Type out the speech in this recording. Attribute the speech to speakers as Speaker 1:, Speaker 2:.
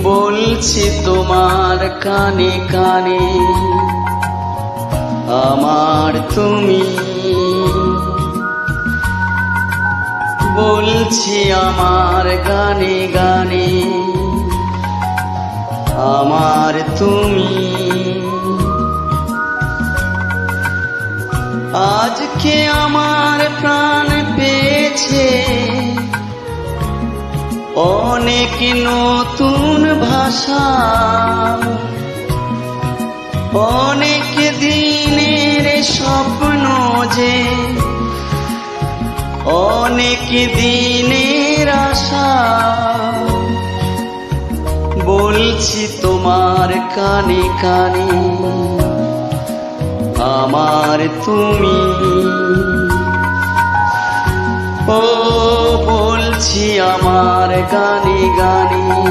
Speaker 1: বলছি তোমার কানে কানে আমার তুমি, বলছি আমার গানে গানে আমার তুমি। আজকে আমার প্রাণ পেয়েছে অনেক নতুন ভাষা, অনেক দিনের স্বপ্ন যে অনেক দিনের আশা। বলছি তোমার কানে কানে আমার তুমি, ও বলছি আমার গানে গানে।